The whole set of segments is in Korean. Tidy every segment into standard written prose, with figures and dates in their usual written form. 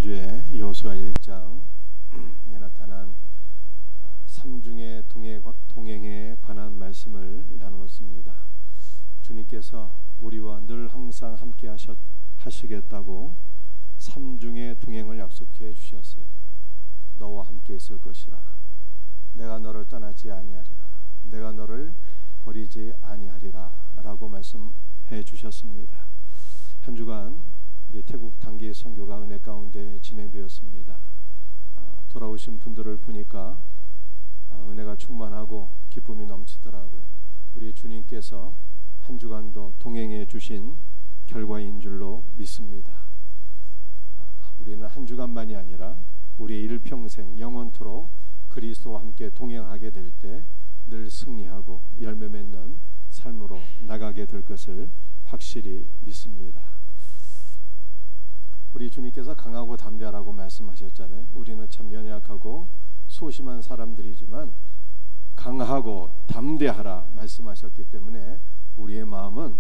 지난주에 여호수아 1장에 나타난 삼중의 동행에 관한 말씀을 나누었습니다. 주님께서 우리와 늘 항상 함께 하시겠다고 삼중의 동행을 약속해 주셨어요. 너와 함께 있을 것이라. 내가 너를 떠나지 아니하리라. 내가 너를 버리지 아니하리라 라고 말씀해 주셨습니다. 한 주간 우리 태국 단기 선교가 은혜 가운데 진행되었습니다. 돌아오신 분들을 보니까 은혜가 충만하고 기쁨이 넘치더라고요. 우리 주님께서 한 주간도 동행해 주신 결과인 줄로 믿습니다. 우리는 한 주간만이 아니라 우리의 일평생 영원토록 그리스도와 함께 동행하게 될 때 늘 승리하고 열매 맺는 삶으로 나가게 될 것을 확실히 믿습니다. 우리 주님께서 강하고 담대하라고 말씀하셨잖아요. 우리는 참 연약하고 소심한 사람들이지만 강하고 담대하라 말씀하셨기 때문에 우리의 마음은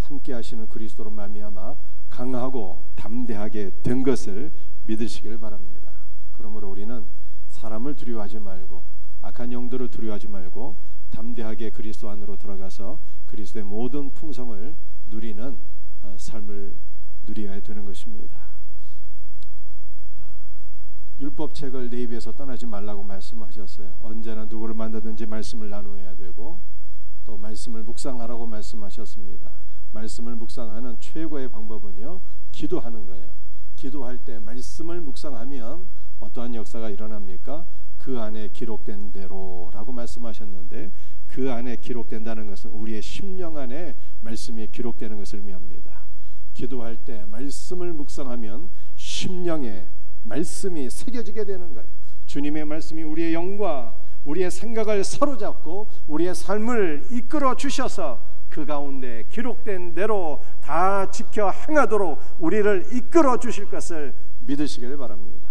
함께 하시는 그리스도로 말미암아 강하고 담대하게 된 것을 믿으시길 바랍니다. 그러므로 우리는 사람을 두려워하지 말고 악한 영들을 두려워하지 말고 담대하게 그리스도 안으로 들어가서 그리스도의 모든 풍성을 누리는 삶을 누려야 되는 것입니다. 율법책을 내 입에서 떠나지 말라고 말씀하셨어요. 언제나 누구를 만나든지 말씀을 나누어야 되고 또 말씀을 묵상하라고 말씀하셨습니다. 말씀을 묵상하는 최고의 방법은요, 기도하는 거예요. 기도할 때 말씀을 묵상하면 어떠한 역사가 일어납니까? 그 안에 기록된 대로라고 말씀하셨는데, 그 안에 기록된다는 것은 우리의 심령 안에 말씀이 기록되는 것을 의미합니다. 기도할 때 말씀을 묵상하면 심령에 말씀이 새겨지게 되는 거예요. 주님의 말씀이 우리의 영과 우리의 생각을 사로잡고 우리의 삶을 이끌어 주셔서 그 가운데 기록된 대로 다 지켜 행하도록 우리를 이끌어 주실 것을 믿으시길 바랍니다.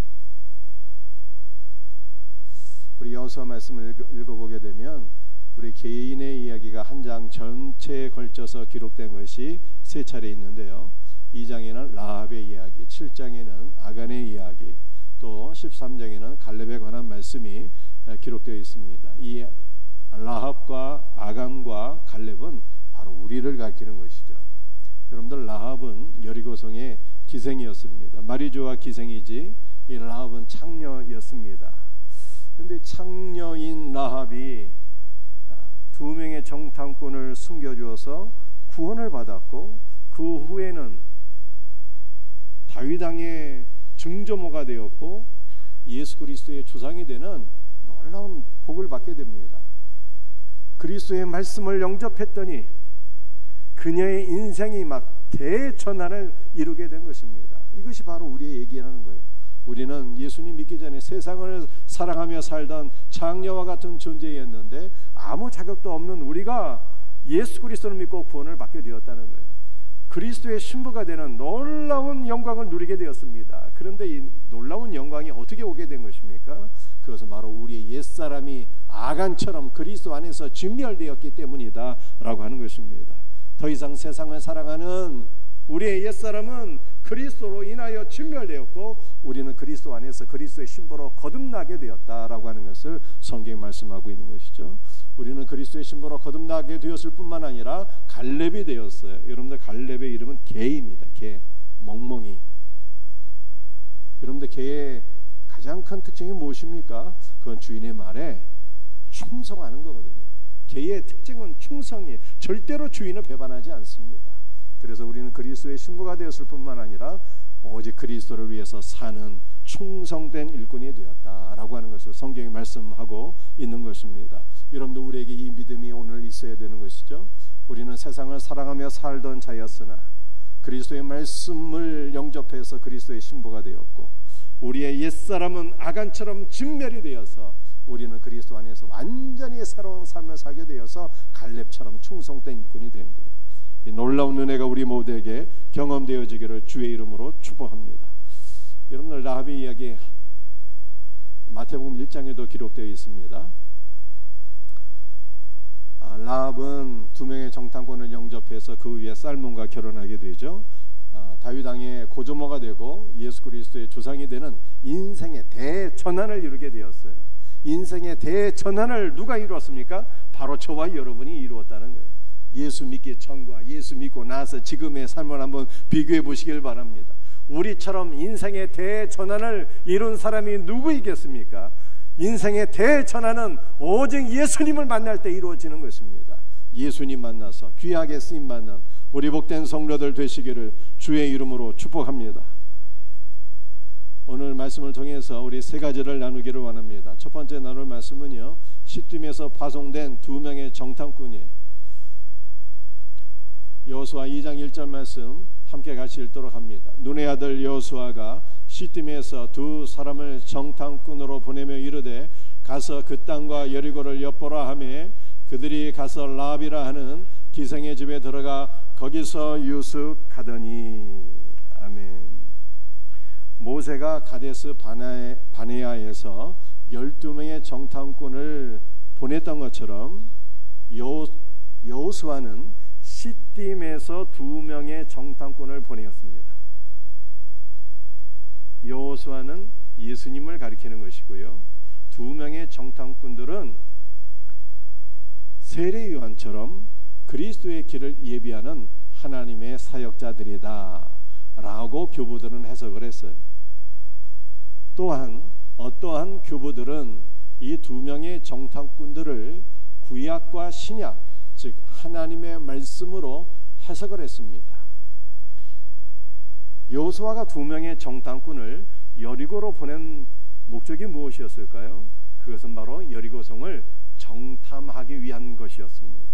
우리 여호수아 말씀을 읽어보게 되면 우리 개인의 이야기가 한 장 전체에 걸쳐서 기록된 것이 세 차례 있는데요. 2장에는 라합의 이야기, 7장에는 아간의 이야기, 또 13장에는 갈렙에 관한 말씀이 기록되어 있습니다. 이 라합과 아간과 갈렙은 바로 우리를 가리키는 것이죠. 여러분들, 라합은 여리고성의 기생이었습니다. 마리조와 기생이지 이 라합은 창녀였습니다. 그런데 창녀인 라합이 두 명의 정탐꾼을 숨겨주어서 구원을 받았고, 그 후에는 다윗 왕의 증조모가 되었고 예수 그리스도의 조상이 되는 놀라운 복을 받게 됩니다. 그리스도의 말씀을 영접했더니 그녀의 인생이 막 대전환을 이루게 된 것입니다. 이것이 바로 우리의 얘기라는 거예요. 우리는 예수님 믿기 전에 세상을 사랑하며 살던 장녀와 같은 존재였는데 아무 자격도 없는 우리가 예수 그리스도를 믿고 구원을 받게 되었다는 거예요. 그리스도의 신부가 되는 놀라운 영광을 누리게 되었습니다. 그런데 이 놀라운 영광이 어떻게 오게 된 것입니까? 그것은 바로 우리의 옛사람이 아간처럼 그리스도 안에서 진멸되었기 때문이다 라고 하는 것입니다. 더 이상 세상을 사랑하는 우리의 옛사람은 그리스도로 인하여 진멸되었고, 우리는 그리스도 안에서 그리스도의 신부로 거듭나게 되었다라고 하는 것을 성경이 말씀하고 있는 것이죠. 우리는 그리스도의 신부로 거듭나게 되었을 뿐만 아니라 갈렙이 되었어요. 여러분들, 갈렙의 이름은 개입니다. 개, 멍멍이. 여러분들, 개의 가장 큰 특징이 무엇입니까? 그건 주인의 말에 충성하는 거거든요. 개의 특징은 충성이에요. 절대로 주인을 배반하지 않습니다. 그래서 우리는 그리스도의 신부가 되었을 뿐만 아니라 오직 그리스도를 위해서 사는 충성된 일꾼이 되었다라고 하는 것을 성경이 말씀하고 있는 것입니다. 여러분들, 우리에게 이 믿음이 오늘 있어야 되는 것이죠. 우리는 세상을 사랑하며 살던 자였으나 그리스도의 말씀을 영접해서 그리스도의 신부가 되었고, 우리의 옛사람은 아간처럼 진멸이 되어서 우리는 그리스도 안에서 완전히 새로운 삶을 살게 되어서 갈렙처럼 충성된 일꾼이 된 거예요. 이 놀라운 은혜가 우리 모두에게 경험되어지기를 주의 이름으로 축복합니다. 여러분들, 라합의 이야기 마태복음 1장에도 기록되어 있습니다. 라합은 두 명의 정탐꾼을 영접해서 그 위에 살몬과 결혼하게 되죠. 다윗 왕의 고조모가 되고 예수 그리스도의 조상이 되는 인생의 대전환을 이루게 되었어요. 인생의 대전환을 누가 이루었습니까? 바로 저와 여러분이 이루었다는 거예요. 예수 믿기 전과 예수 믿고 나서 지금의 삶을 한번 비교해 보시길 바랍니다. 우리처럼 인생의 대전환을 이룬 사람이 누구이겠습니까? 인생의 대전환은 오직 예수님을 만날 때 이루어지는 것입니다. 예수님 만나서 귀하게 쓰임 받는 우리 복된 성도들 되시기를 주의 이름으로 축복합니다. 오늘 말씀을 통해서 우리 세 가지를 나누기를 원합니다. 첫 번째 나눌 말씀은요, 시딤에서 파송된 두 명의 정탐꾼이에요. 여호수아 2장 1절 말씀 함께 같이 읽도록 합니다. 눈의 아들 여호수아가 시딤에서 두 사람을 정탐꾼으로 보내며 이르되 가서 그 땅과 여리고를 엿보라 하며 그들이 가서 라합이라 하는 기생의 집에 들어가 거기서 유숙하더니. 아멘. 모세가 가데스 바네아에서 12명의 정탐꾼을 보냈던 것처럼 여호수아는 시딤에서 2명의 정탐꾼을 보내었습니다. 여호수아는 예수님을 가리키는 것이고요, 2명의 정탐꾼들은 세례 요한처럼 그리스도의 길을 예비하는 하나님의 사역자들이다 라고 교부들은 해석을 했어요. 또한 어떠한 교부들은 이 2명의 정탐꾼들을 구약과 신약, 즉 하나님의 말씀으로 해석을 했습니다. 여호수아가 2명의 정탐꾼을 여리고로 보낸 목적이 무엇이었을까요? 그것은 바로 여리고성을 정탐하기 위한 것이었습니다.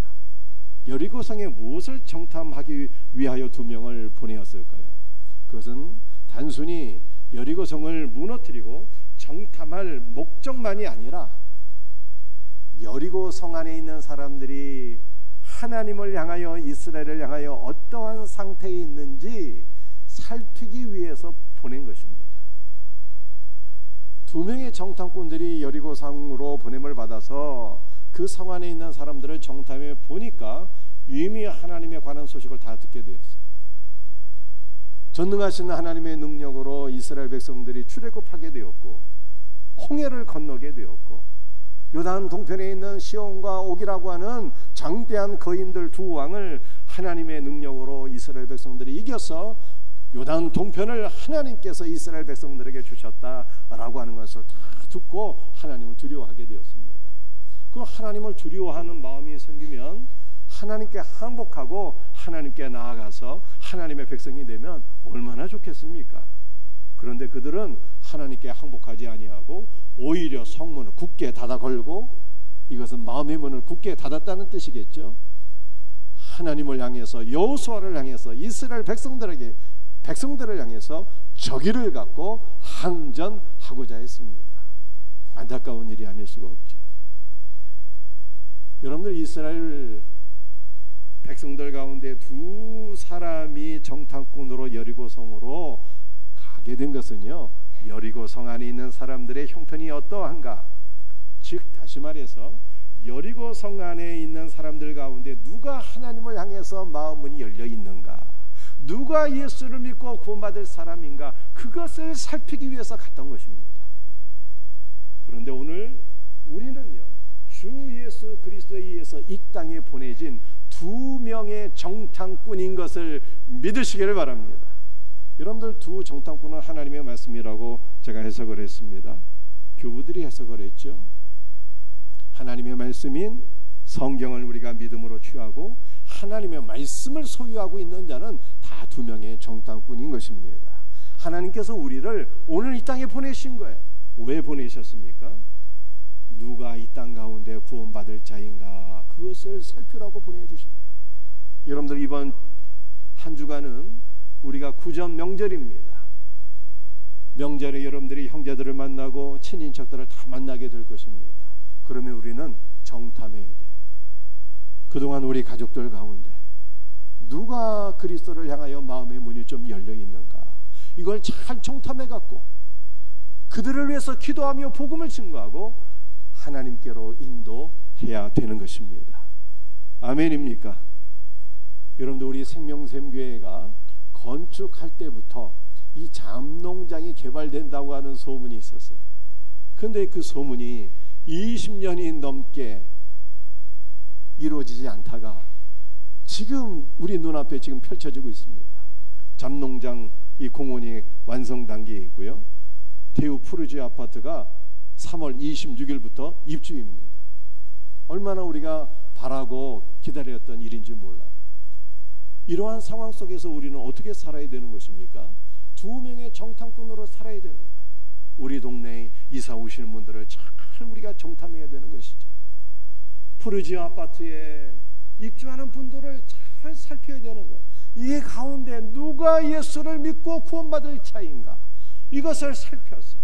여리고성에 무엇을 정탐하기 위하여 2명을 보내었을까요? 그것은 단순히 여리고성을 무너뜨리고 정탐할 목적만이 아니라 여리고성 안에 있는 사람들이 하나님을 향하여, 이스라엘을 향하여 어떠한 상태에 있는지 살피기 위해서 보낸 것입니다. 2명의 정탐꾼들이 여리고성으로 보냄을 받아서 그 성 안에 있는 사람들을 정탐해 보니까 이미 하나님에 관한 소식을 다 듣게 되었어요. 전능하신 하나님의 능력으로 이스라엘 백성들이 출애굽하게 되었고, 홍해를 건너게 되었고, 요단 동편에 있는 시온과 옥이라고 하는 장대한 거인들 2왕을 하나님의 능력으로 이스라엘 백성들이 이겨서 요단 동편을 하나님께서 이스라엘 백성들에게 주셨다라고 하는 것을 다 듣고 하나님을 두려워하게 되었습니다. 그 하나님을 두려워하는 마음이 생기면 하나님께 항복하고 하나님께 나아가서 하나님의 백성이 되면 얼마나 좋겠습니까? 그런데 그들은 하나님께 항복하지 아니하고 오히려 성문을 굳게 닫아 걸고, 이것은 마음의 문을 굳게 닫았다는 뜻이겠죠. 하나님을 향해서, 여호수아를 향해서, 이스라엘 백성들을 향해서 적의를 갖고 항전하고자 했습니다. 안타까운 일이 아닐 수가 없죠. 여러분들, 이스라엘 백성들 가운데 2 사람이 정탐꾼으로 여리고성으로 가게 된 것은요, 여리고성 안에 있는 사람들의 형편이 어떠한가, 즉 다시 말해서 여리고성 안에 있는 사람들 가운데 누가 하나님을 향해서 마음문이 열려 있는가, 누가 예수를 믿고 구원받을 사람인가, 그것을 살피기 위해서 갔던 것입니다. 그런데 오늘 우리는요, 주 예수 그리스도에 의해서 이 땅에 보내진 2명의 정탐꾼인 것을 믿으시기를 바랍니다. 여러분들, 2 정탐꾼은 하나님의 말씀이라고 제가 해석을 했습니다. 교부들이 해석을 했죠. 하나님의 말씀인 성경을 우리가 믿음으로 취하고 하나님의 말씀을 소유하고 있는 자는 다 2명의 정탐꾼인 것입니다. 하나님께서 우리를 오늘 이 땅에 보내신 거예요. 왜 보내셨습니까? 누가 이 땅 가운데 구원받을 자인가, 그것을 살피라고 보내주십니다. 여러분들, 이번 한 주간은 우리가 구전 명절입니다. 명절에 여러분들이 형제들을 만나고 친인척들을 다 만나게 될 것입니다. 그러면 우리는 정탐해야 돼요. 그동안 우리 가족들 가운데 누가 그리스도를 향하여 마음의 문이 좀 열려 있는가, 이걸 잘 정탐해 갖고 그들을 위해서 기도하며 복음을 증거하고 하나님께로 인도해야 되는 것입니다. 아멘입니까? 여러분들, 우리 생명샘교회가 건축할 때부터 이 잠농장이 개발된다고 하는 소문이 있었어요. 그런데 그 소문이 20년이 넘게 이루어지지 않다가 지금 우리 눈앞에 지금 펼쳐지고 있습니다. 잠농장 이 공원이 완성 단계에 있고요. 대우 푸르지 아파트가 3월 26일부터 입주입니다. 얼마나 우리가 바라고 기다렸던 일인지 몰라요. 이러한 상황 속에서 우리는 어떻게 살아야 되는 것입니까? 2명의 정탐꾼으로 살아야 되는 거예요. 우리 동네에 이사 오시는 분들을 잘 우리가 정탐해야 되는 것이죠. 푸르지 아파트에 입주하는 분들을 잘 살펴야 되는 거예요. 이 가운데 누가 예수를 믿고 구원받을 자인가, 이것을 살펴서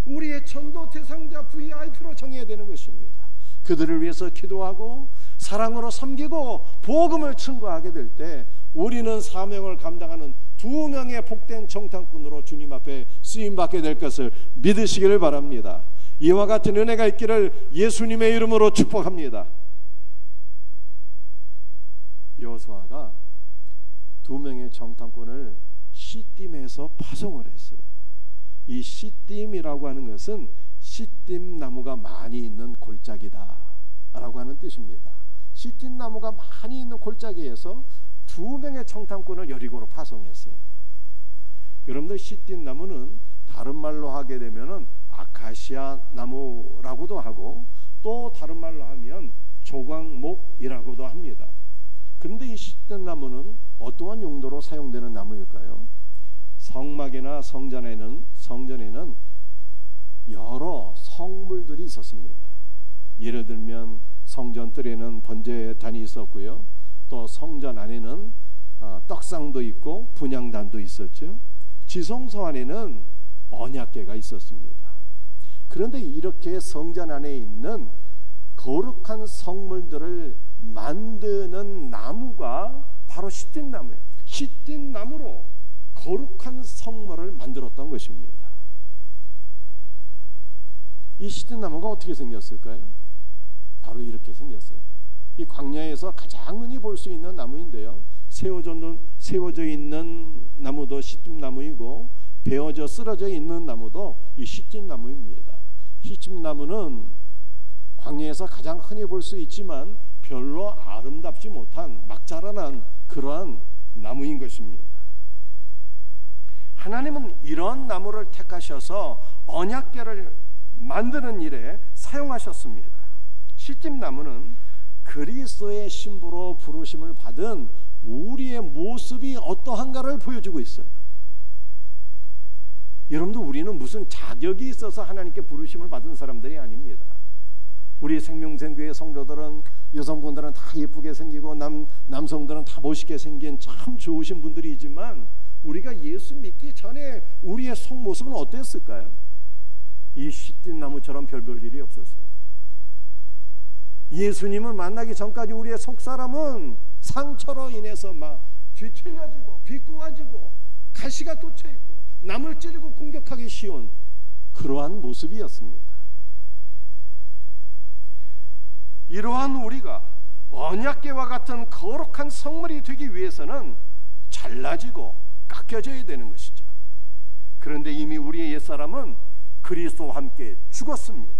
우리의 전도 대상자 VIP로 정해야 되는 것입니다. 그들을 위해서 기도하고 사랑으로 섬기고 복음을 증거하게 될 때 우리는 사명을 감당하는 2명의 복된 정탐꾼으로 주님 앞에 쓰임받게 될 것을 믿으시기를 바랍니다. 이와 같은 은혜가 있기를 예수님의 이름으로 축복합니다. 여호수아가 2명의 정탐꾼을 시딤에서 파송을 했어요. 이 시딤이라고 하는 것은 시딤 나무가 많이 있는 골짜기다 라고 하는 뜻입니다. 시딤 나무가 많이 있는 골짜기에서 2명의 정탐꾼을 여리고로 파송했어요. 여러분들 시딤 나무는 다른 말로 하게 되면은 아카시아 나무라고도 하고 또 다른 말로 하면 조광목이라고도 합니다. 그런데 이 시딤 나무는 어떠한 용도로 사용되는 나무일까요? 성막이나 성전에는 여러 성물들이 있었습니다. 예를 들면 성전 뜰에는 번제단이 있었고요. 또 성전 안에는 떡상도 있고 분향단도 있었죠. 지성소 안에는 언약궤가 있었습니다. 그런데 이렇게 성전 안에 있는 거룩한 성물들을 만드는 나무가 바로 시딤나무예요. 시딤나무로 거룩한 성물을 만들었던 것입니다. 이 시딤나무가 어떻게 생겼을까요? 바로 이렇게 생겼어요. 이 광야에서 가장 흔히 볼 수 있는 나무인데요, 세워져 있는 나무도 시딤나무이고 베어져 쓰러져 있는 나무도 이 시딤나무입니다. 시딤나무는 광야에서 가장 흔히 볼 수 있지만 별로 아름답지 못한 막 자라난 그러한 나무인 것입니다. 하나님은 이런 나무를 택하셔서 언약궤를 만드는 일에 사용하셨습니다. 시딤나무는 그리스도의 신부로 부르심을 받은 우리의 모습이 어떠한가를 보여주고 있어요. 여러분들, 우리는 무슨 자격이 있어서 하나님께 부르심을 받은 사람들이 아닙니다. 우리 생명생교회 성도들은, 여성분들은 다 예쁘게 생기고 남성들은 다 멋있게 생긴 참 좋으신 분들이지만 우리가 예수 믿기 전에 우리의 속모습은 어땠을까요? 이 시딤나무처럼 별 볼 일이 없었어요. 예수님을 만나기 전까지 우리의 속사람은 상처로 인해서 막 뒤틀려지고 비꼬아지고 가시가 돋쳐있고 남을 찌르고 공격하기 쉬운 그러한 모습이었습니다. 이러한 우리가 언약궤와 같은 거룩한 성물이 되기 위해서는 잘라지고 깎여져야 되는 것이죠. 그런데 이미 우리의 옛사람은 그리스도와 함께 죽었습니다.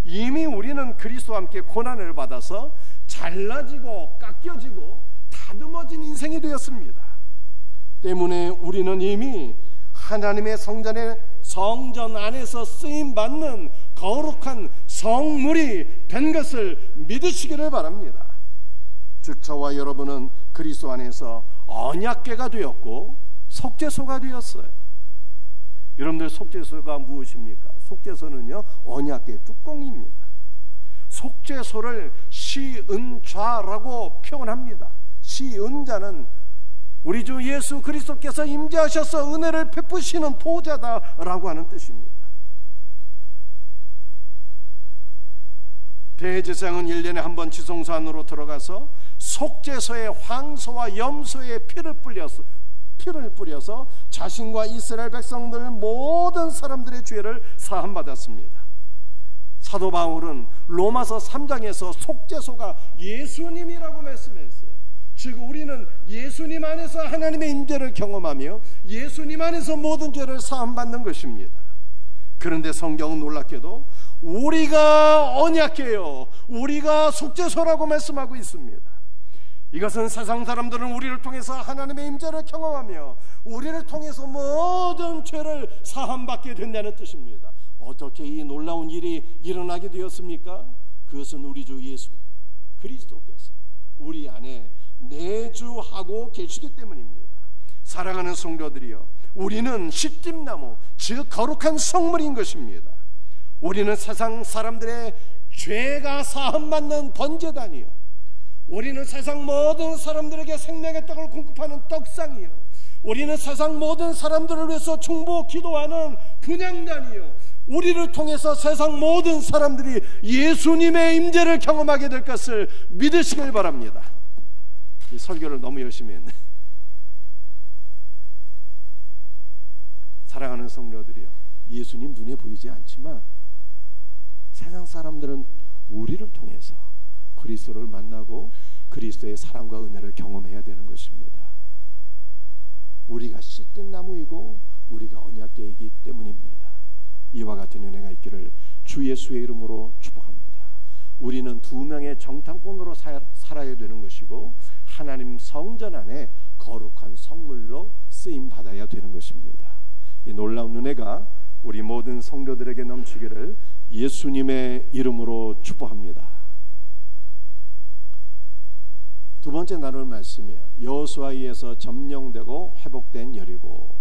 이미 우리는 그리스도와 함께 고난을 받아서 잘라지고 깎여지고 다듬어진 인생이 되었습니다. 때문에 우리는 이미 하나님의 성전 안에서 쓰임받는 거룩한 성물이 된 것을 믿으시기를 바랍니다. 즉 저와 여러분은 그리스도 안에서 언약궤가 되었고 속죄소가 되었어요. 여러분들, 속죄소가 무엇입니까? 속죄소는요, 언약궤 뚜껑입니다. 속죄소를 시은좌라고 표현합니다. 시은자는 우리 주 예수 그리스도께서 임재하셔서 은혜를 베푸시는 보좌다라고 하는 뜻입니다. 대제사장은 1년에 한 번 지성소 안으로 들어가서 속죄소에 황소와 염소의 피를 뿌려서 자신과 이스라엘 백성들 모든 사람들의 죄를 사함받았습니다. 사도 바울은 로마서 3장에서 속죄소가 예수님이라고 말씀했어요. 즉 우리는 예수님 안에서 하나님의 임재를 경험하며 예수님 안에서 모든 죄를 사함받는 것입니다. 그런데 성경은 놀랍게도 우리가 언약해요, 우리가 속죄소라고 말씀하고 있습니다. 이것은 세상 사람들은 우리를 통해서 하나님의 임재를 경험하며 우리를 통해서 모든 죄를 사함받게 된다는 뜻입니다. 어떻게 이 놀라운 일이 일어나게 되었습니까? 그것은 우리 주 예수 그리스도께서 우리 안에 내주하고 계시기 때문입니다. 사랑하는 성도들이여, 우리는 십집나무, 즉 거룩한 성물인 것입니다. 우리는 세상 사람들의 죄가 사함받는 번제단이요, 우리는 세상 모든 사람들에게 생명의 떡을 공급하는 떡상이요, 우리는 세상 모든 사람들을 위해서 중보 기도하는 분향단이요, 우리를 통해서 세상 모든 사람들이 예수님의 임재를 경험하게 될 것을 믿으시길 바랍니다. 이 설교를 너무 열심히 했네. 사랑하는 성도들이요, 예수님 눈에 보이지 않지만 세상 사람들은 우리를 통해서 그리스도를 만나고 그리스도의 사랑과 은혜를 경험해야 되는 것입니다. 우리가 씨든 나무이고 우리가 언약궤이기 때문입니다. 이와 같은 은혜가 있기를 주 예수의 이름으로 축복합니다. 우리는 두 명의 정탐꾼으로 살아야 되는 것이고 하나님 성전 안에 거룩한 성물로 쓰임 받아야 되는 것입니다. 이 놀라운 은혜가 우리 모든 성도들에게 넘치기를 예수님의 이름으로 축복합니다. 두 번째 나눌 말씀이에요. 여호수아에서 점령되고 회복된 여리고.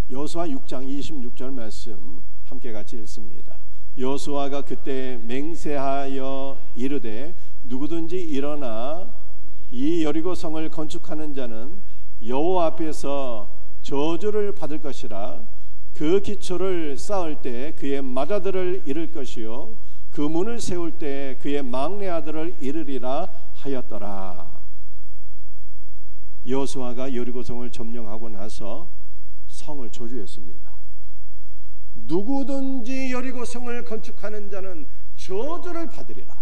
여호수아 6장 26절 말씀 함께 같이 읽습니다. 여호수아가 그때 맹세하여 이르되 누구든지 일어나 이 여리고 성을 건축하는 자는 여호와 앞에서 저주를 받을 것이라. 그 기초를 쌓을 때 그의 맏아들을 잃을 것이요 그 문을 세울 때 그의 막내 아들을 잃으리라 하였더라. 여호수아가 여리고성을 점령하고 나서 성을 저주했습니다. 누구든지 여리고성을 건축하는 자는 저주를 받으리라.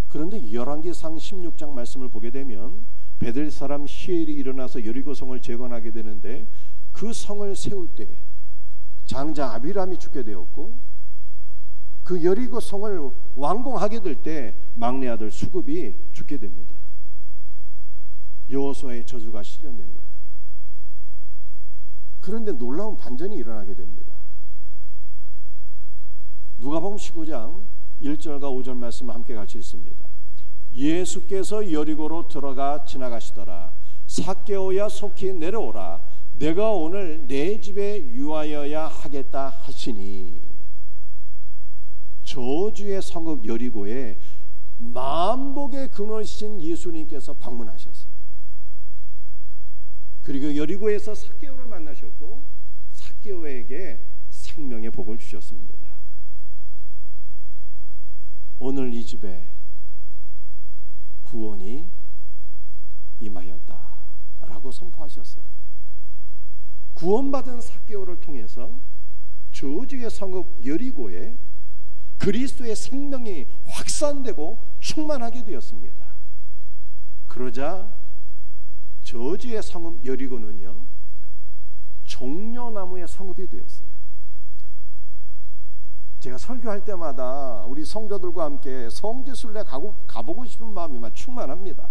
그런데 열왕기상 16장 말씀을 보게 되면 베델 사람 히엘이 일어나서 여리고성을 재건하게 되는데 그 성을 세울 때 장자 아비람이 죽게 되었고 그 여리고성을 완공하게 될 때 막내 아들 수급이 죽게 됩니다. 여호수아의 저주가 실현된 거예요. 그런데 놀라운 반전이 일어나게 됩니다. 누가복음 19장 1절과 5절 말씀 함께 같이 읽습니다. 예수께서 여리고로 들어가 지나가시더라. 삭개오야 속히 내려오라. 내가 오늘 내 집에 유하여야 하겠다 하시니. 저주의 성읍 여리고에 만복의 근원이신 예수님께서 방문하셨어요. 그리고 여리고에서 삭개오를 만나셨고 삭개오에게 생명의 복을 주셨습니다. 오늘 이 집에 구원이 임하였다라고 선포하셨어요. 구원받은 삭개오를 통해서 저주의 성읍 여리고에 그리스도의 생명이 확산되고 충만하게 되었습니다. 그러자 저주의 성읍 여리고는요 종려나무의 성읍이 되었어요. 제가 설교할 때마다 우리 성도들과 함께 성지순례 가보고 싶은 마음이 막 충만합니다.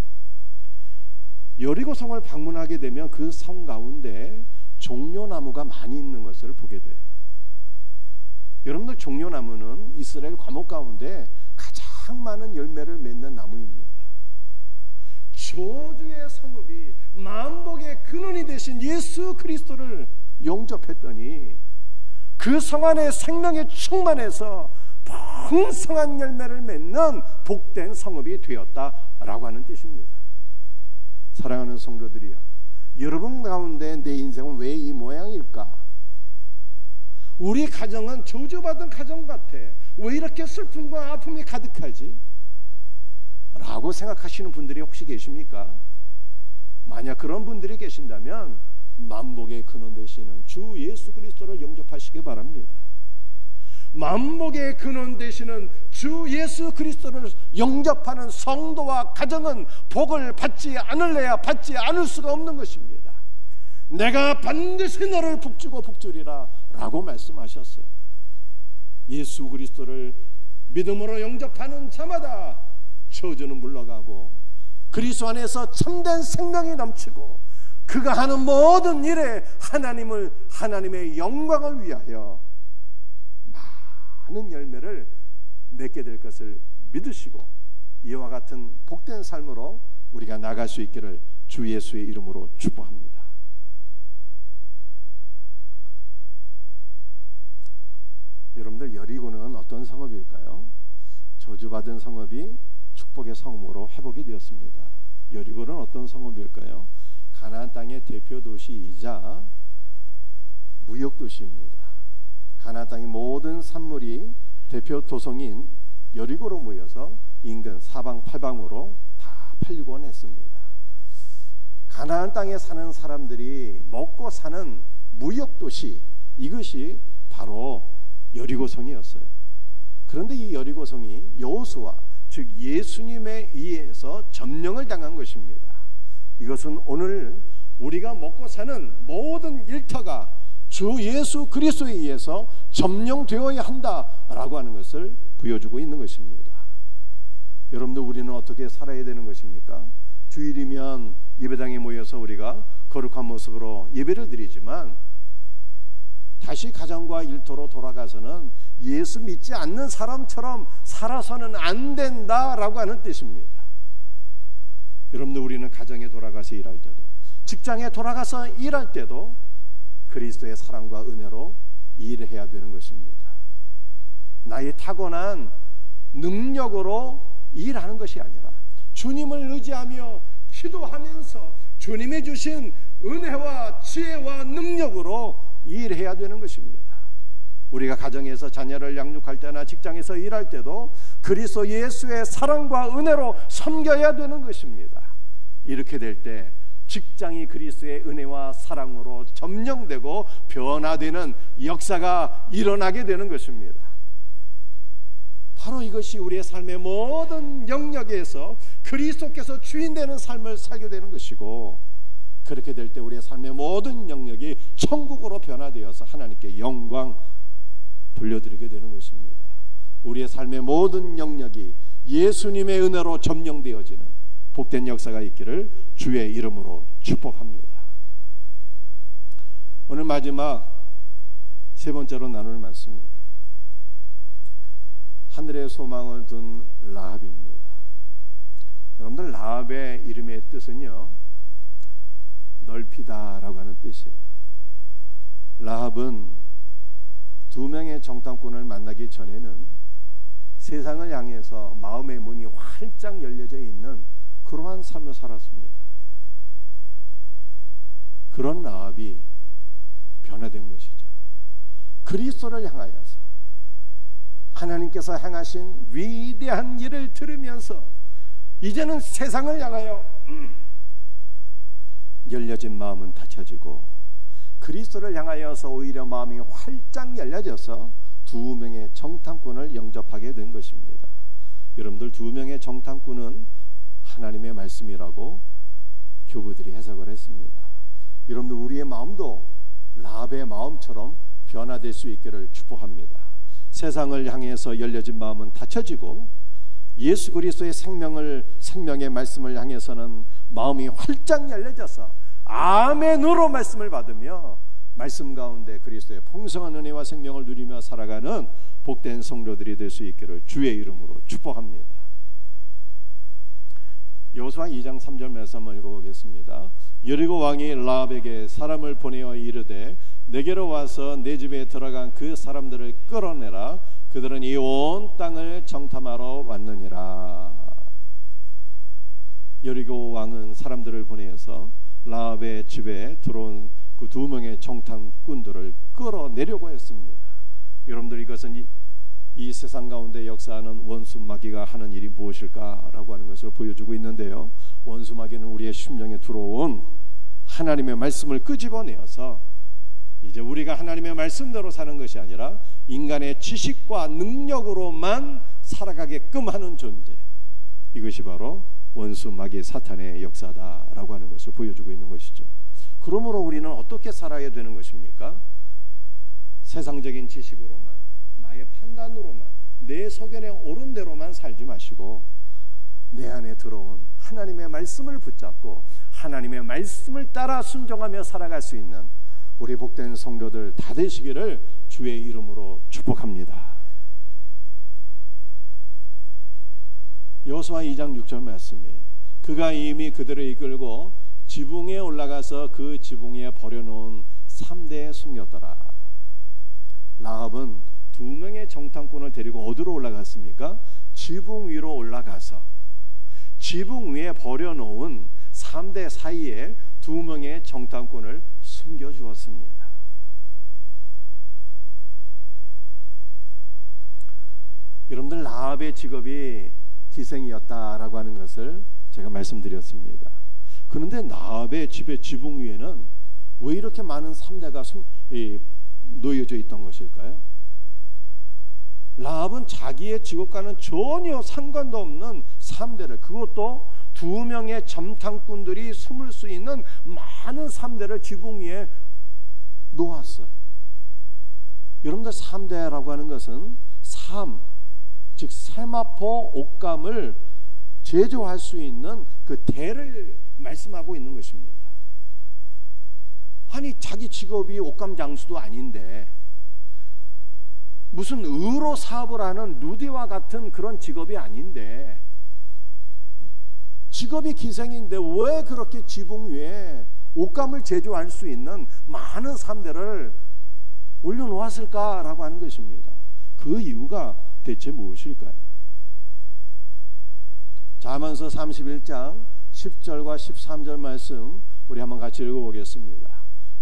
여리고성을 방문하게 되면 그 성 가운데 종려나무가 많이 있는 것을 보게 돼요. 여러분들, 종려나무는 이스라엘 과목 가운데 가장 많은 열매를 맺는 나무입니다. 저주의 성읍이 만복의 근원이 되신 예수 그리스도를 영접했더니 그 성 안에 생명이 충만해서 풍성한 열매를 맺는 복된 성읍이 되었다라고 하는 뜻입니다. 사랑하는 성도들이여, 여러분 가운데 내 인생은 왜 이 모양일까? 우리 가정은 저주받은 가정 같아. 왜 이렇게 슬픔과 아픔이 가득하지? 라고 생각하시는 분들이 혹시 계십니까? 만약 그런 분들이 계신다면 만복의 근원 되시는 주 예수 그리스도를 영접하시기 바랍니다. 만복의 근원 되시는 주 예수 그리스도를 영접하는 성도와 가정은 복을 받지 않을래야 받지 않을 수가 없는 것입니다. 내가 반드시 너를 북주고 북주리라 라고 말씀하셨어요. 예수 그리스도를 믿음으로 영접하는 자마다 저주는 물러가고 그리스도 안에서 참된 생명이 넘치고 그가 하는 모든 일에 하나님의 영광을 위하여 많은 열매를 맺게 될 것을 믿으시고 이와 같은 복된 삶으로 우리가 나갈 수 있기를 주 예수의 이름으로 축복합니다. 여러분들, 여리고는 어떤 성읍일까요? 저주받은 성읍이 축복의 성읍으로 회복이 되었습니다. 여리고는 어떤 성읍일까요? 가나안 땅의 대표 도시이자 무역 도시입니다. 가나안 땅의 모든 산물이 대표 도성인 여리고로 모여서 인근 사방팔방으로 다 팔리곤 했습니다. 가나안 땅에 사는 사람들이 먹고 사는 무역 도시, 이것이 바로 여리고성이었어요. 그런데 이 여리고성이 여호수아, 즉 예수님에 의해서 점령을 당한 것입니다. 이것은 오늘 우리가 먹고 사는 모든 일터가 주 예수 그리스도에 의해서 점령되어야 한다라고 하는 것을 보여주고 있는 것입니다. 여러분들, 우리는 어떻게 살아야 되는 것입니까? 주일이면 예배당에 모여서 우리가 거룩한 모습으로 예배를 드리지만 다시 가정과 일터로 돌아가서는 예수 믿지 않는 사람처럼 살아서는 안 된다라고 하는 뜻입니다. 여러분들, 우리는 가정에 돌아가서 일할 때도, 직장에 돌아가서 일할 때도 그리스도의 사랑과 은혜로 일을 해야 되는 것입니다. 나의 타고난 능력으로 일하는 것이 아니라 주님을 의지하며 기도하면서 주님이 주신 은혜와 지혜와 능력으로 일해야 되는 것입니다. 우리가 가정에서 자녀를 양육할 때나 직장에서 일할 때도 그리스도 예수의 사랑과 은혜로 섬겨야 되는 것입니다. 이렇게 될 때 직장이 그리스도의 은혜와 사랑으로 점령되고 변화되는 역사가 일어나게 되는 것입니다. 바로 이것이 우리의 삶의 모든 영역에서 그리스도께서 주인 되는 삶을 살게 되는 것이고, 그렇게 될 때 우리의 삶의 모든 영역이 천국으로 변화되어서 하나님께 영광 돌려드리게 되는 것입니다. 우리의 삶의 모든 영역이 예수님의 은혜로 점령되어지는 복된 역사가 있기를 주의 이름으로 축복합니다. 오늘 마지막 세 번째로 나눌 말씀입니다. 하늘의 소망을 둔 라합입니다. 여러분들, 라합의 이름의 뜻은요, 넓히다라고 하는 뜻이에요. 라합은 두 명의 정탐꾼을 만나기 전에는 세상을 향해서 마음의 문이 활짝 열려져 있는 그러한 삶을 살았습니다. 그런 라합이 변화된 것이죠. 그리스도를 향하여서 하나님께서 행하신 위대한 일을 들으면서 이제는 세상을 향하여 열려진 마음은 닫혀지고 그리스도를 향하여서 오히려 마음이 활짝 열려져서 두 명의 정탐꾼을 영접하게 된 것입니다. 여러분들, 두 명의 정탐꾼은 하나님의 말씀이라고 교부들이 해석을 했습니다. 여러분들, 우리의 마음도 라합의 마음처럼 변화될 수 있기를 축복합니다. 세상을 향해서 열려진 마음은 닫혀지고 예수 그리스도의 생명의 말씀을 향해서는 마음이 활짝 열려져서 아멘으로 말씀을 받으며 말씀 가운데 그리스도의 풍성한 은혜와 생명을 누리며 살아가는 복된 성도들이 될 수 있기를 주의 이름으로 축복합니다. 여호수아 2장 3절 말씀 한번 읽어보겠습니다. 여리고 왕이 라합에게 사람을 보내어 이르되 내게로 와서 내 집에 들어간 그 사람들을 끌어내라. 그들은 이 온 땅을 정탐하러 왔느니라. 여리고 왕은 사람들을 보내어서 라합의 집에 들어온 그 두 명의 정탐꾼들을 끌어내려고 했습니다. 여러분들, 이것은 이 세상 가운데 역사하는 원수 마귀가 하는 일이 무엇일까라고 하는 것을 보여주고 있는데요, 원수 마귀는 우리의 심령에 들어온 하나님의 말씀을 끄집어내어서 이제 우리가 하나님의 말씀대로 사는 것이 아니라 인간의 지식과 능력으로만 살아가게끔 하는 존재, 이것이 바로 원수 마귀 사탄의 역사다라고 하는 것을 보여주고 있는 것이죠. 그러므로 우리는 어떻게 살아야 되는 것입니까? 세상적인 지식으로만, 나의 판단으로만, 내 소견에 옳은 대로만 살지 마시고 내 안에 들어온 하나님의 말씀을 붙잡고 하나님의 말씀을 따라 순종하며 살아갈 수 있는 우리 복된 성도들 다 되시기를 주의 이름으로 축복합니다. 여호수아 2장 6절 말씀에 그가 이미 그들을 이끌고 지붕에 올라가서 그 지붕에 버려놓은 3대에 숨겼더라. 라합은 2명의 정탐꾼을 데리고 어디로 올라갔습니까? 지붕 위로 올라가서 지붕 위에 버려놓은 3대 사이에 2명의 정탐꾼을 숨겨주었습니다. 여러분들, 라합의 직업이 기생이었다라고 하는 것을 제가 말씀드렸습니다. 그런데 라합의 집의 지붕 위에는 왜 이렇게 많은 3대가 놓여져 있던 것일까요? 라합은 자기의 직업과는 전혀 상관도 없는 3대를, 그것도 2명의 정탐꾼들이 숨을 수 있는 많은 3대를 지붕 위에 놓았어요. 여러분들, 3대라고 하는 것은 즉 세마포 옷감을 제조할 수 있는 그 대를 말씀하고 있는 것입니다. 아니, 자기 직업이 옷감 장수도 아닌데 무슨 의로 사업을 하는 루디와 같은 그런 직업이 아닌데 직업이 기생인데 왜 그렇게 지붕 위에 옷감을 제조할 수 있는 많은 3대를 올려놓았을까라고 하는 것입니다. 그 이유가 대체 무엇일까요? 잠언서 31장 10절과 13절 말씀 우리 한번 같이 읽어보겠습니다.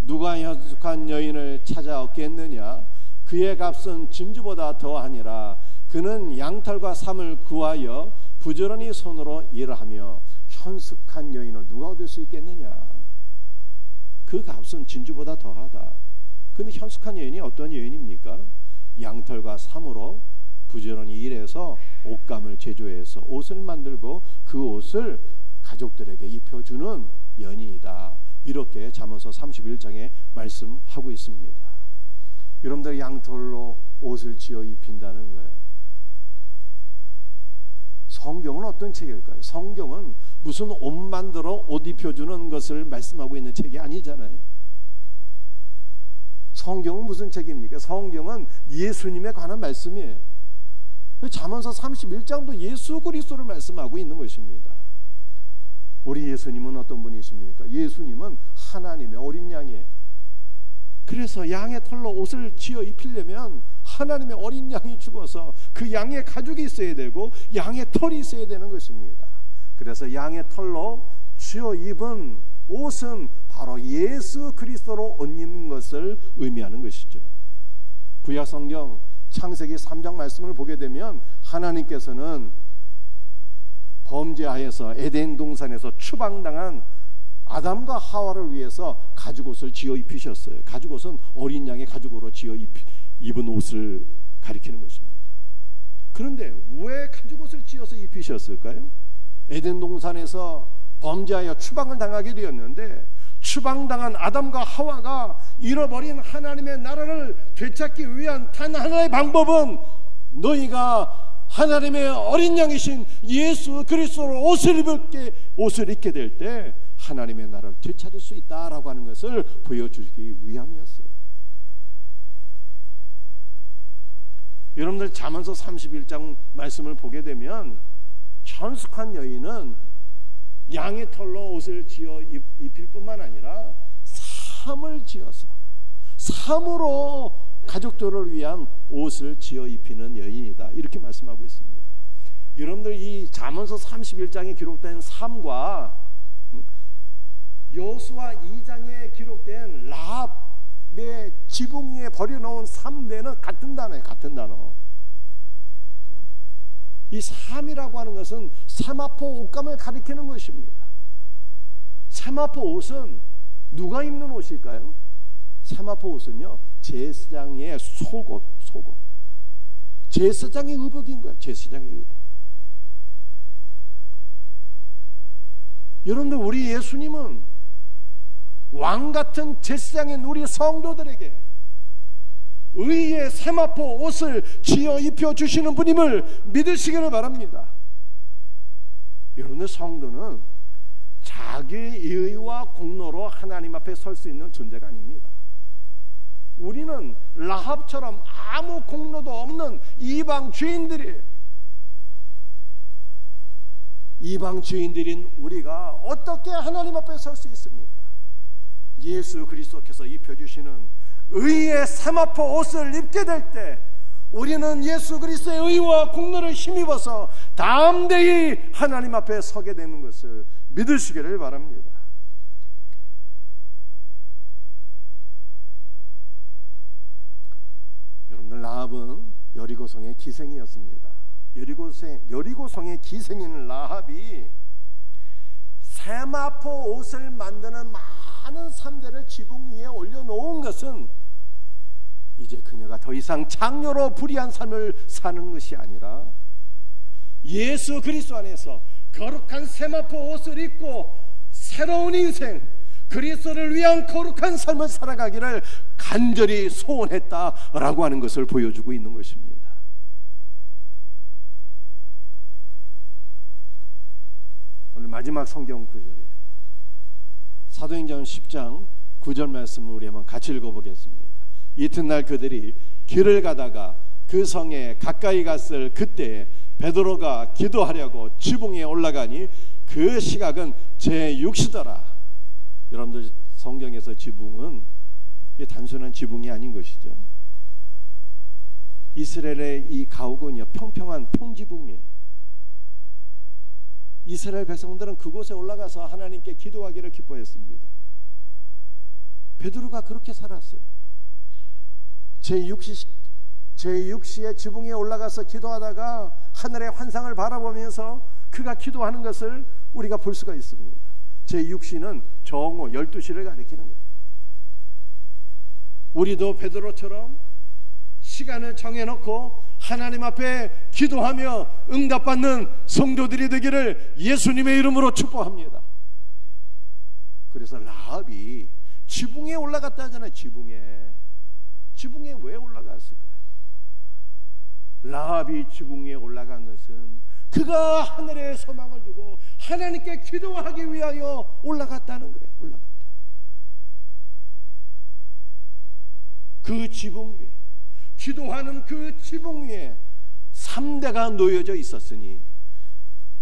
누가 현숙한 여인을 찾아 얻겠느냐? 그의 값은 진주보다 더하니라. 그는 양털과 삼을 구하여 부지런히 손으로 일을 하며 현숙한 여인을 누가 얻을 수 있겠느냐? 그 값은 진주보다 더하다. 그런데 현숙한 여인이 어떤 여인입니까? 양털과 삼으로 부지런히 일해서 옷감을 제조해서 옷을 만들고 그 옷을 가족들에게 입혀주는 여인이다. 이렇게 잠언서 31장에 말씀하고 있습니다. 여러분들, 양털로 옷을 지어 입힌다는 거예요. 성경은 어떤 책일까요? 성경은 무슨 옷 만들어 옷 입혀주는 것을 말씀하고 있는 책이 아니잖아요. 성경은 무슨 책입니까? 성경은 예수님에 관한 말씀이에요. 잠언서 31장도 예수 그리스도를 말씀하고 있는 것입니다. 우리 예수님은 어떤 분이십니까? 예수님은 하나님의 어린 양이에요. 그래서 양의 털로 옷을 지어 입히려면 하나님의 어린 양이 죽어서 그 양의 가죽이 있어야 되고 양의 털이 있어야 되는 것입니다. 그래서 양의 털로 지어 입은 옷은 바로 예수 그리스도로 옷 입는 것을 의미하는 것이죠. 구약 성경 창세기 3장 말씀을 보게 되면 하나님께서는 범죄하여서 에덴 동산에서 추방당한 아담과 하와를 위해서 가죽옷을 지어 입히셨어요. 가죽옷은 어린 양의 가죽으로 지어 입은 옷을 가리키는 것입니다. 그런데 왜 가죽옷을 지어서 입히셨을까요? 에덴 동산에서 범죄하여 추방을 당하게 되었는데 추방당한 아담과 하와가 잃어버린 하나님의 나라를 되찾기 위한 단 하나의 방법은 너희가 하나님의 어린 양이신 예수 그리스도로 옷을 입게 될 때 하나님의 나라를 되찾을 수 있다라고 하는 것을 보여주기 위함이었어요. 여러분들, 잠언서 31장 말씀을 보게 되면 현숙한 여인은 양의 털로 옷을 지어 입힐 뿐만 아니라 삼을 지어서 삼으로 가족들을 위한 옷을 지어 입히는 여인이다, 이렇게 말씀하고 있습니다. 여러분들, 이 잠언서 31장에 기록된 삼과 여호수아 2장에 기록된 라합의 지붕 위에 버려놓은 3대는 같은 단어예요. 같은 단어. 이 삼이라고 하는 것은 세마포 옷감을 가리키는 것입니다. 세마포 옷은 누가 입는 옷일까요? 세마포 옷은요, 제사장의 속옷. 제사장의 의복인 거야. 제사장의 의복. 여러분들, 우리 예수님은 왕같은 제사장인 우리 성도들에게 의의 세마포 옷을 지어 입혀주시는 분임을 믿으시기를 바랍니다. 여러분들, 성도는 자기 의와 공로로 하나님 앞에 설 수 있는 존재가 아닙니다. 우리는 라합처럼 아무 공로도 없는 이방 죄인들이에요. 이방 죄인들인 우리가 어떻게 하나님 앞에 설 수 있습니까? 예수 그리스도께서 입혀주시는 의의 세마포 옷을 입게 될 때 우리는 예수 그리스도의 의와 공로를 힘입어서 담대히 하나님 앞에 서게 되는 것을 믿으시기를 바랍니다. 여러분들, 라합은 여리고성의 기생이었습니다. 여리고성의 기생인 라합이 세마포 옷을 만드는 많은 삼대를 지붕 위에 올려놓은 것은 이제 그녀가 더 이상 장녀로 불의한 삶을 사는 것이 아니라 예수 그리스도 안에서 거룩한 세마포 옷을 입고 새로운 인생, 그리스도를 위한 거룩한 삶을 살아가기를 간절히 소원했다라고 하는 것을 보여주고 있는 것입니다. 오늘 마지막 성경 구절이에요. 사도행전 10장 9절 말씀을 우리 한번 같이 읽어보겠습니다. 이튿날 그들이 길을 가다가 그 성에 가까이 갔을 그때 베드로가 기도하려고 지붕에 올라가니 그 시각은 제6시더라. 여러분들, 성경에서 지붕은 단순한 지붕이 아닌 것이죠. 이스라엘의 이 가옥은요, 평평한 평지붕이에요. 이스라엘 백성들은 그곳에 올라가서 하나님께 기도하기를 기뻐했습니다. 베드로가 그렇게 살았어요. 제6시의 지붕에 올라가서 기도하다가 하늘의 환상을 바라보면서 그가 기도하는 것을 우리가 볼 수가 있습니다. 제6시는 정오 12시를 가리키는 거예요. 우리도 베드로처럼 시간을 정해놓고 하나님 앞에 기도하며 응답받는 성도들이 되기를 예수님의 이름으로 축복합니다. 그래서 라합이 지붕에 올라갔다 하잖아요. 지붕에 왜 올라갔을까요? 라합이 지붕 위에 올라간 것은 그가 하늘에 소망을 두고 하나님께 기도하기 위하여 올라갔다는 거예요. 올라갔다. 그 지붕 위에, 기도하는 그 지붕 위에 3대가 놓여져 있었으니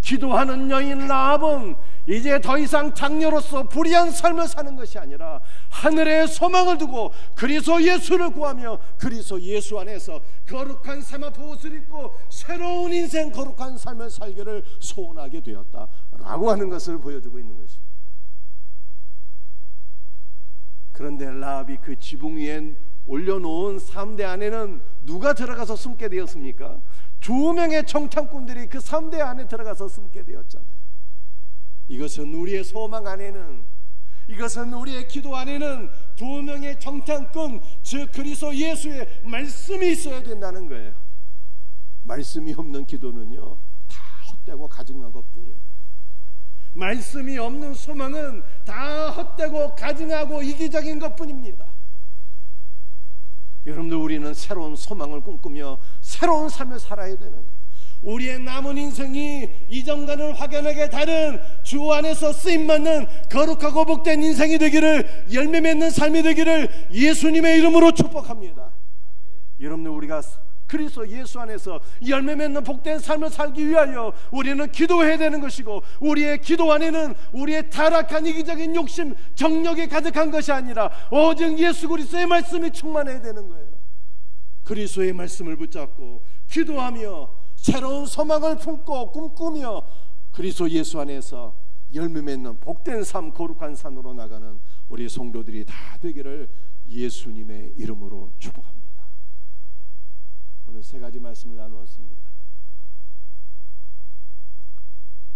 기도하는 여인 라합은 이제 더 이상 장녀로서 불의한 삶을 사는 것이 아니라 하늘에 소망을 두고 그리스도 예수를 구하며 그리스도 예수 안에서 거룩한 세마포 옷을 입고 새로운 인생 거룩한 삶을 살기를 소원하게 되었다라고 하는 것을 보여주고 있는 것입니다. 그런데 라합이 그 지붕 위에 올려놓은 3대 안에는 누가 들어가서 숨게 되었습니까? 2명의 정탐꾼들이 그 3대 안에 들어가서 숨게 되었잖아요. 이것은 우리의 소망 안에는, 이것은 우리의 기도 안에는 2명의 정탐꾼, 즉 그리스도 예수의 말씀이 있어야 된다는 거예요. 말씀이 없는 기도는요, 다 헛되고 가증한 것뿐이에요. 말씀이 없는 소망은 다 헛되고 가증하고 이기적인 것뿐입니다. 여러분들, 우리는 새로운 소망을 꿈꾸며 새로운 삶을 살아야 되는 거예요. 우리의 남은 인생이 이전과는 확연하게 다른 주 안에서 쓰임받는 거룩하고 복된 인생이 되기를, 열매 맺는 삶이 되기를 예수님의 이름으로 축복합니다. 여러분들, 우리가 그리스도 예수 안에서 열매 맺는 복된 삶을 살기 위하여 우리는 기도해야 되는 것이고, 우리의 기도 안에는 우리의 타락한 이기적인 욕심, 정욕이 가득한 것이 아니라 오직 예수 그리스도의 말씀이 충만해야 되는 거예요. 그리스도의 말씀을 붙잡고 기도하며 새로운 소망을 품고 꿈꾸며 그리스도 예수 안에서 열매 맺는 복된 삶, 거룩한 산으로 나가는 우리 성도들이 다 되기를 예수님의 이름으로 축복합니다. 오늘 3가지 말씀을 나누었습니다.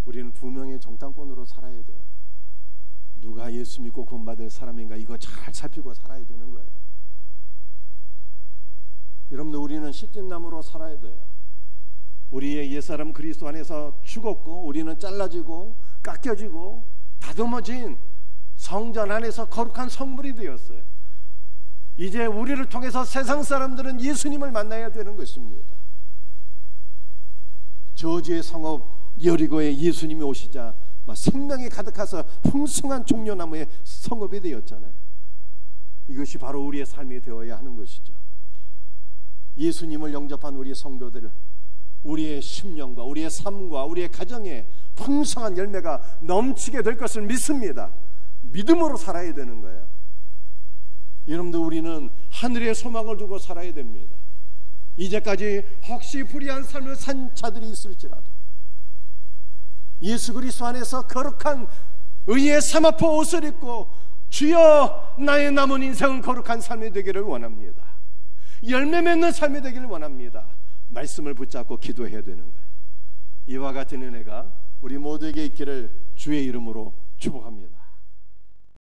우리는 2명의 정탐꾼으로 살아야 돼요. 누가 예수 믿고 구원받을 사람인가 이거 잘 살피고 살아야 되는 거예요. 여러분들, 우리는 씨찐나무로 살아야 돼요. 우리의 옛사람 그리스도 안에서 죽었고 우리는 잘라지고 깎여지고 다듬어진 성전 안에서 거룩한 성물이 되었어요. 이제 우리를 통해서 세상 사람들은 예수님을 만나야 되는 것입니다. 저주의 성읍 여리고에 예수님이 오시자 생명이 가득해서 풍성한 종려나무의 성읍이 되었잖아요. 이것이 바로 우리의 삶이 되어야 하는 것이죠. 예수님을 영접한 우리의 성도들을 우리의 심령과 우리의 삶과 우리의 가정에 풍성한 열매가 넘치게 될 것을 믿습니다. 믿음으로 살아야 되는 거예요. 여러분들, 우리는 하늘의 소망을 두고 살아야 됩니다. 이제까지 혹시 불의한 삶을 산 자들이 있을지라도 예수 그리스도 안에서 거룩한 의의 사마포 옷을 입고 주여 나의 남은 인생은 거룩한 삶이 되기를 원합니다. 열매 맺는 삶이 되기를 원합니다. 말씀을 붙잡고 기도해야 되는 거예요. 이와 같은 은혜가 우리 모두에게 있기를 주의 이름으로 축복합니다.